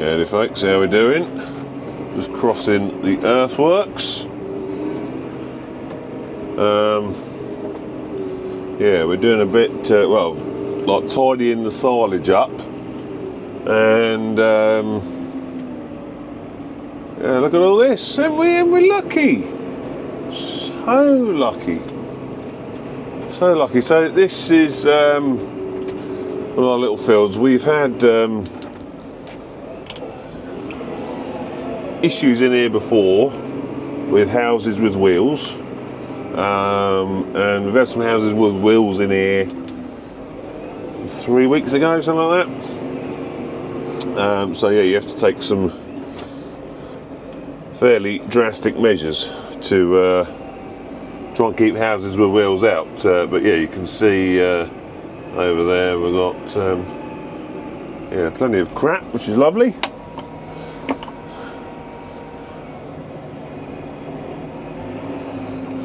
Howdy folks, how we doing? Just crossing the earthworks. Yeah, we're doing a bit, well, like tidying the silage up, and yeah, look at all this. Ain't we lucky? So lucky. So lucky. So this is one of our little fields. We've had issues in here before with houses with wheels, and we've had some houses with wheels in here 3 weeks ago, something like that. So yeah, you have to take some fairly drastic measures to try and keep houses with wheels out. But yeah, you can see over there we've got yeah, plenty of crap, which is lovely.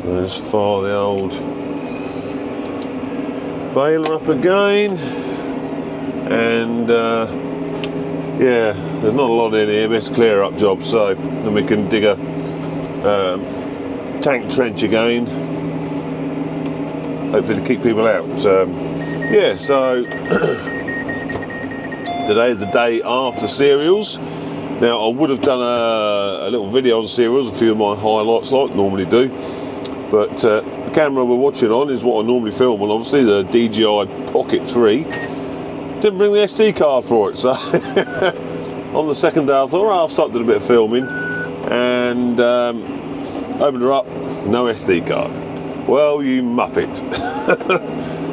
So let's fire the old baler up again, and yeah, there's not a lot in here, but it's a clear up job, so then we can dig a tank trench again, hopefully to keep people out. Yeah, so today is the day after cereals. Now I would have done a little video on cereals, a few of my highlights like I normally do, but the camera we're watching on is what I normally film on, obviously the DJI Pocket 3. Didn't bring the SD card for it, so on the second day I thought, right, I'll start doing a bit of filming, and opened her up, no SD card. Well, you muppet.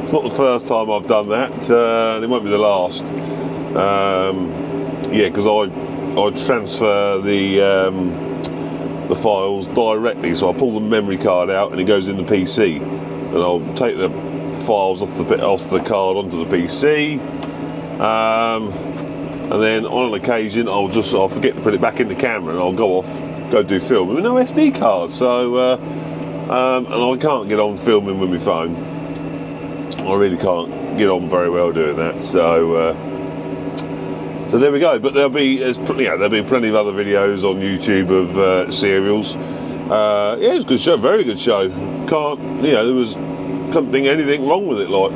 It's not the first time I've done that, and it won't be the last. Yeah, because I transfer the files directly, so I pull the memory card out and it goes in the PC, and I'll take the files off the card onto the PC, and then on an occasion I'll forget to put it back in the camera, and I'll go do filming with no SD card. So and I can't get on filming with my phone. I really can't get on very well doing that. So there we go. But there'll be plenty of other videos on YouTube of cereals. Yeah, it was a good show, very good show. Couldn't think anything wrong with it. Like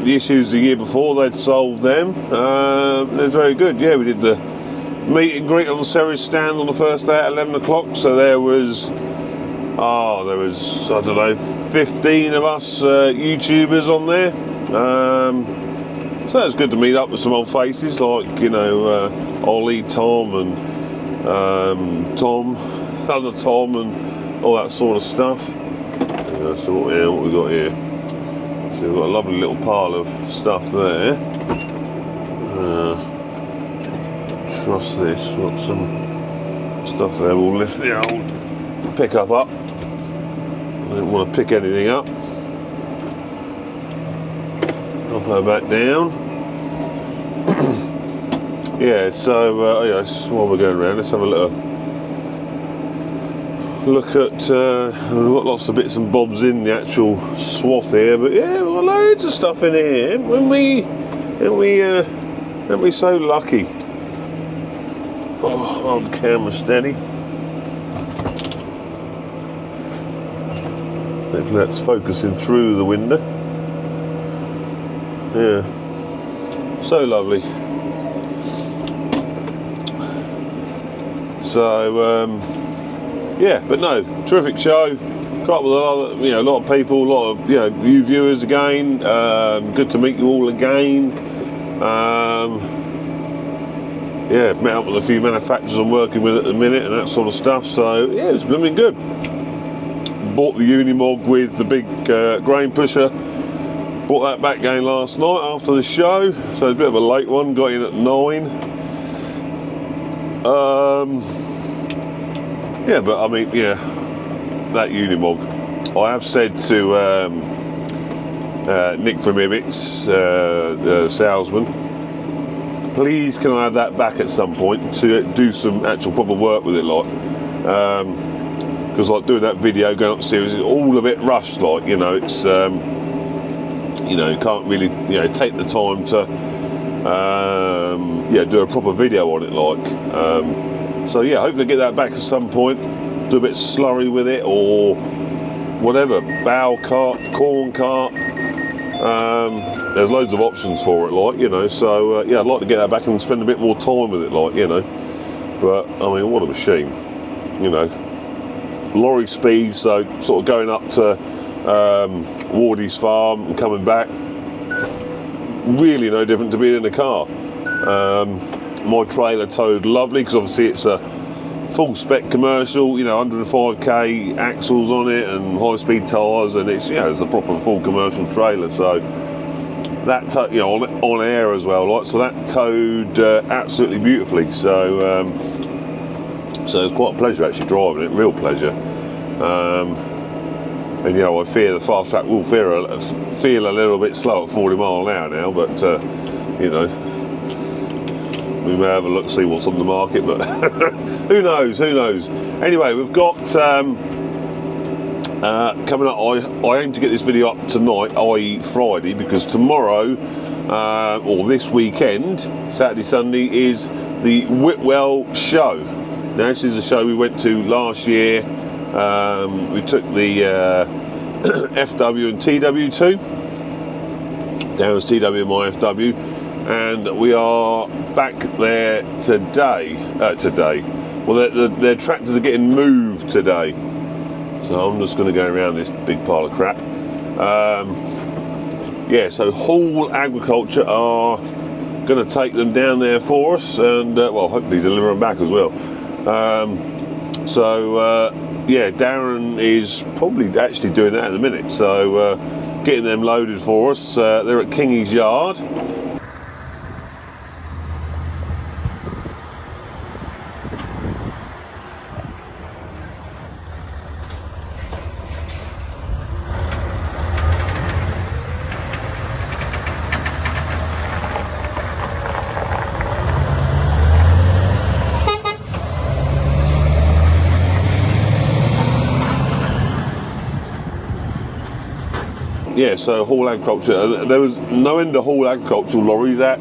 the issues the year before, they'd solved them. It was very good. Yeah, we did the meet and greet on the Ceres stand on the first day at 11 o'clock. So there was I don't know, 15 of us YouTubers on there. So it's good to meet up with some old faces like, Ollie, Tom, and other Tom, and all that sort of stuff. So what we got here? So we've got a lovely little pile of stuff there. Trust this. Got some stuff there. We'll lift the old pickup up. I don't want to pick anything up. Drop her back down. Yeah, so while we're going around, let's have a look at. We've got lots of bits and bobs in the actual swath here, but yeah, we've got loads of stuff in here. Aren't we so lucky? Oh, hold the camera steady. Hopefully that's focusing through the window. Yeah, so lovely. So yeah, but no, terrific show. Got up with a lot of people, a lot of new viewers again. Good to meet you all again. Yeah, met up with a few manufacturers I'm working with at the minute and that sort of stuff. So yeah, it's blooming good. Bought the Unimog with the big grain pusher. Bought that back again last night after the show, so it's a bit of a late one. Got in at 9. Yeah, but I mean, yeah, that Unimog. I have said to Nick from Ibbetts, salesman, please can I have that back at some point to do some actual proper work with it, like. Because like doing that video, going up series, it's all a bit rushed, like, it's you can't really take the time to yeah, do a proper video on it, like. So yeah, hopefully get that back at some point. Do a bit of slurry with it or whatever, bow cart, corn cart. There's loads of options for it, like, you know. So yeah, I'd like to get that back and spend a bit more time with it, like, you know. But I mean, what a machine, you know. Lorry speed, so sort of going up to Wardy's farm and coming back, really no different to being in a car. My trailer towed lovely, because obviously it's a full spec commercial, you know, 105k axles on it and high speed tyres, and it's, you know, it's a proper full commercial trailer. So that you know, on air as well, like, so that towed absolutely beautifully. So so it's quite a pleasure actually driving it, real pleasure. And you know, I fear the fast track will feel a little bit slow at 40 mile an hour now, but you know, we may have a look, see what's on the market, but who knows, who knows. Anyway, we've got coming up, I aim to get this video up tonight, i.e. Friday, because tomorrow, or this weekend, Saturday, Sunday, is the Whitwell show. Now, this is a show we went to last year. We took the FW and TW2. Darren's TW and my FW. And we are back there today. Well, their tractors are getting moved today. So I'm just going to go around this big pile of crap. Yeah, so Hall Agriculture are going to take them down there for us, and well, hopefully deliver them back as well. Yeah, Darren is probably actually doing that in a minute. So getting them loaded for us. They're at Kingy's yard. Yeah, so Hall Agriculture. There was no end of Hall Agricultural lorries at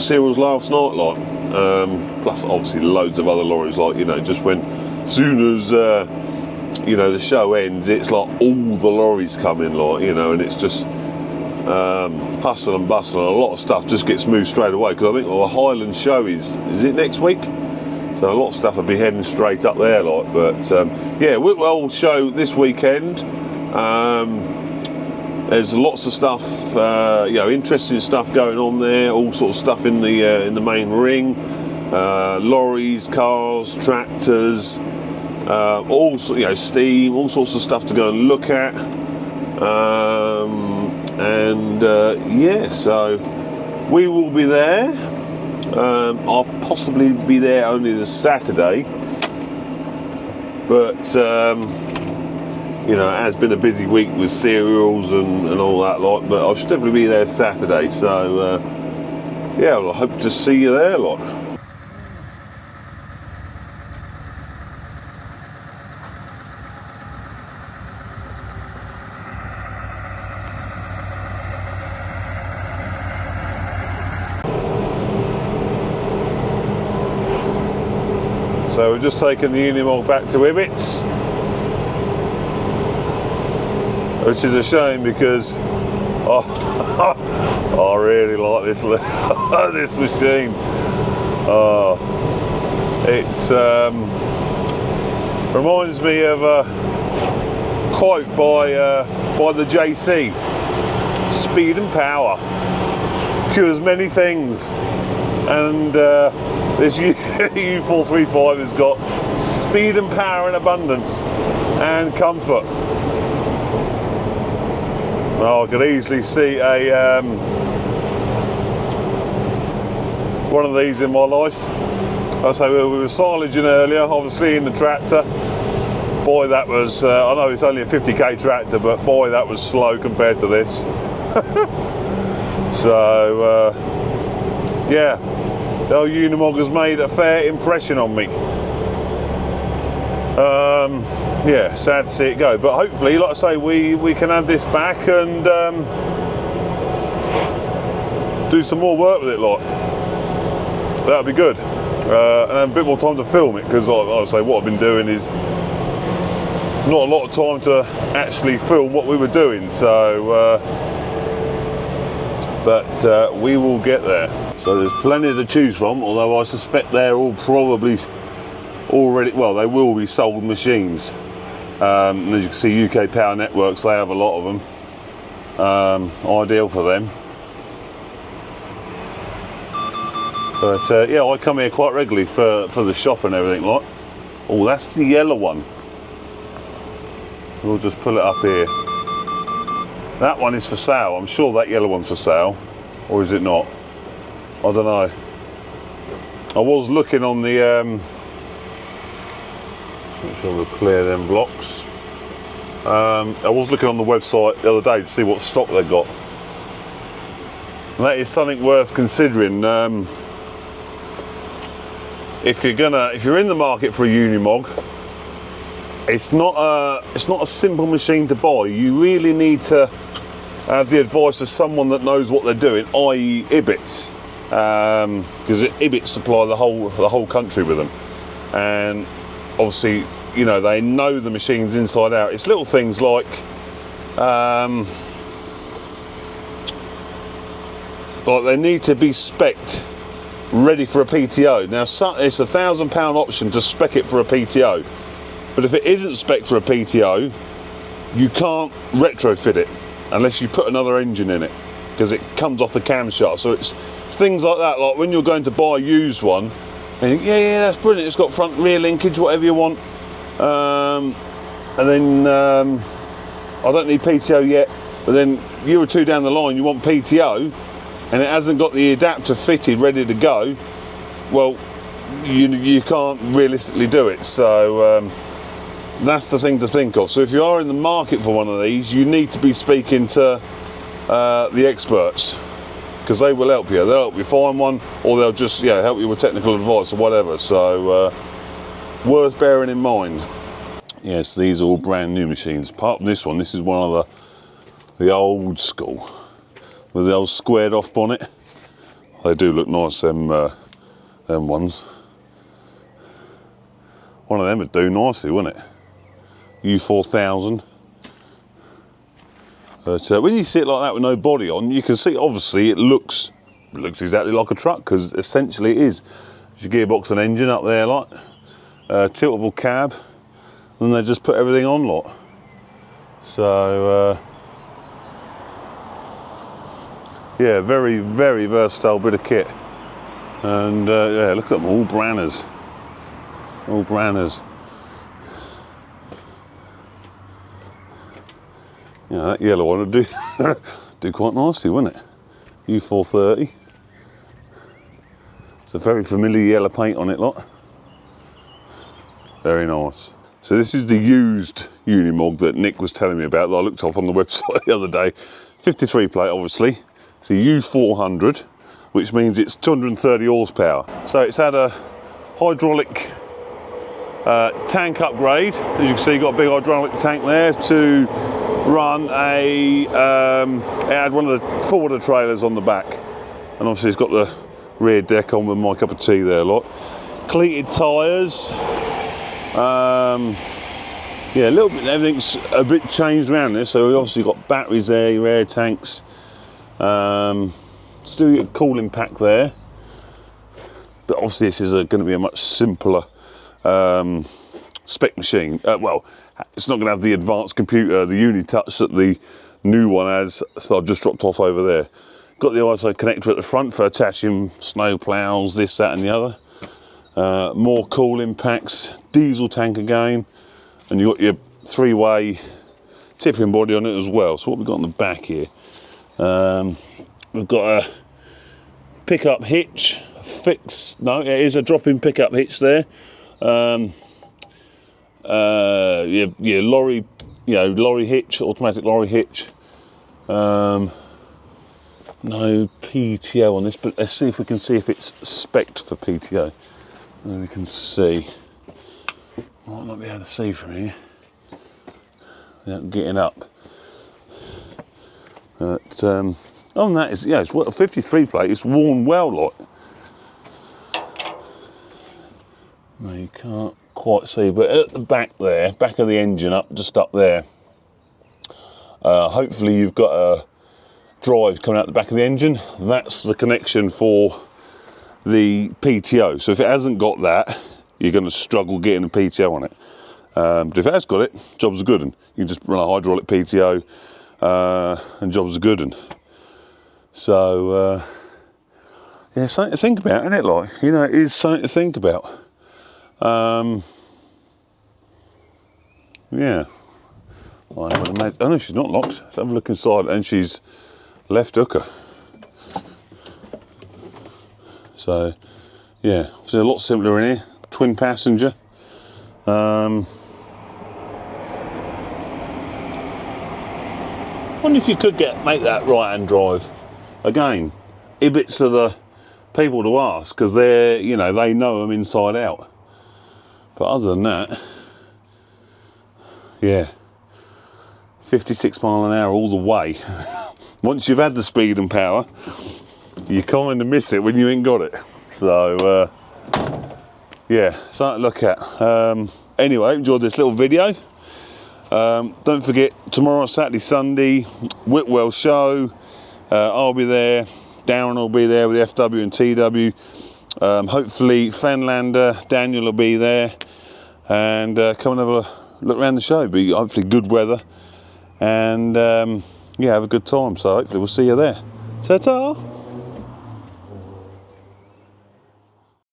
Cyril's last night, like. Plus, obviously, loads of other lorries, like, you know, just when, as soon as, you know, the show ends, it's like all the lorries come in, like, you know, and it's just hustle and bustle, and a lot of stuff just gets moved straight away, because I think the Highland show is it next week? So a lot of stuff will be heading straight up there, like. But yeah, Whitwell show this weekend. There's lots of stuff, you know, interesting stuff going on there. All sorts of stuff in the main ring, lorries, cars, tractors, all, you know, steam, all sorts of stuff to go and look at. Yeah, so we will be there. I'll possibly be there only this Saturday, but you know, it has been a busy week with cereals and all that lot, but I should definitely be there Saturday. So yeah, well, I hope to see you there, lot. So we've just taken the Unimog back to Ibbetts, which is a shame, because I really like this this machine. It reminds me of a quote by the JC: "Speed and power cures many things," and this U435 has got speed and power in abundance, and comfort. Well, I could easily see a one of these in my life. I say we were silaging earlier, obviously, in the tractor. Boy, that was, I know it's only a 50k tractor, but boy, that was slow compared to this. So, yeah, the old Unimog has made a fair impression on me. Yeah, sad to see it go, but hopefully, like I say, we can add this back and do some more work with it, like. That'd be good. And have a bit more time to film it, because like I say, what I've been doing is not a lot of time to actually film what we were doing, so but we will get there. So there's plenty to choose from, although I suspect they're all probably already, well, they will be sold machines. And as you can see, UK Power Networks, they have a lot of them. Ideal for them. But yeah, I come here quite regularly for the shop and everything, like. Oh, that's the yellow one. We'll just pull it up here. That one is for sale. I'm sure that yellow one's for sale, or is it not? I don't know. I was looking on the let's make sure we'll clear them blocks. I was looking on the website the other day to see what stock they got. And that is something worth considering. If you're in the market for a Unimog, it's not a simple machine to buy. You really need to have the advice of someone that knows what they're doing, i.e. Ibbetts, because Ibbetts supply the whole country with them, and obviously, you know, they know the machines inside out. It's little things like they need to be spec'd ready for a PTO. Now, it's a £1,000 option to spec it for a PTO, but if it isn't spec'd for a PTO, you can't retrofit it unless you put another engine in it, because it comes off the camshaft. So it's things like that, like when you're going to buy a used one, and you think, yeah, that's brilliant, it's got front rear linkage, whatever you want, and then I don't need PTO yet, but then a year or two down the line you want PTO, and it hasn't got the adapter fitted ready to go, well, you can't realistically do it. So that's the thing to think of. So if you are in the market for one of these, you need to be speaking to the experts, because they will help you. They'll help you find one, or they'll just help you with technical advice or whatever. So worth bearing in mind. Yes, these are all brand new machines. Apart from this one, this is one of the old school with the old squared off bonnet. They do look nice, them ones. One of them would do nicely, wouldn't it? U4000. But when you see it like that with no body on, you can see obviously it looks exactly like a truck, because essentially it is. There's your gearbox and engine up there, like tiltable cab, and they just put everything on, lot. So yeah, very, very versatile bit of kit. And yeah, look at them, all Branners. All Branners. Yeah, that yellow one would do quite nicely, wouldn't it? U430. It's a very familiar yellow paint on it, lot. Very nice. So this is the used Unimog that Nick was telling me about, that I looked up on the website the other day. 53 plate, obviously. It's a U400, which means it's 230 horsepower. So it's had a hydraulic tank upgrade. As you can see, you've got a big hydraulic tank there to run it had one of the forwarder trailers on the back. And obviously it's got the rear deck on with my cup of tea there, lot. Cleated tyres. Yeah, a little bit, everything's a bit changed around this. So we've obviously got batteries there, your air tanks. Still get a cooling pack there, but obviously this is going to be a much simpler spec machine. Well, it's not going to have the advanced computer, the UNI-TOUCH that the new one has, so I've just dropped off over there. Got the ISO connector at the front for attaching snow ploughs, this, that and the other. More cooling packs, diesel tank again, and you've got your three-way tipping body on it as well. So what we've got on the back here, we've got a pickup hitch, it is a drop-in pickup hitch there. Yeah, lorry, lorry hitch, automatic lorry hitch. No PTO on this, but let's see if we can see if it's spec'd for PTO. And we can see. I might not be able to see from here without getting up. But On that is, yeah, it's a 53 plate. It's worn well, like. No, you can't quite see, but at the back there, back of the engine, just up there. Hopefully, you've got a drive coming out the back of the engine. That's the connection for the PTO. So if it hasn't got that, you're going to struggle getting a PTO on it. But if it has got it, jobs are good, and you can just run a hydraulic PTO, and jobs are good. And so, yeah, something to think about, isn't it? Like, you know, it is something to think about. Yeah. I would imagine. Oh no, she's not locked. Let's have a look inside, and she's left hooker. So, yeah, it's a lot simpler in here. Twin passenger. Wonder if you could make that right-hand drive. Again, Ibbetts are the people to ask, because they're, you know, they know them inside out. But other than that, yeah, 56 mile an hour all the way. Once you've had the speed and power, you kind of miss it when you ain't got it. So, yeah, something to look at. Anyway, enjoyed this little video. Don't forget, tomorrow, Saturday, Sunday, Whitwell show. I'll be there. Darren will be there with the FW and TW. Hopefully, Fenlander, Daniel will be there. And come and have a look around the show. Be hopefully good weather. And yeah, have a good time. So hopefully we'll see you there. Ta-ta!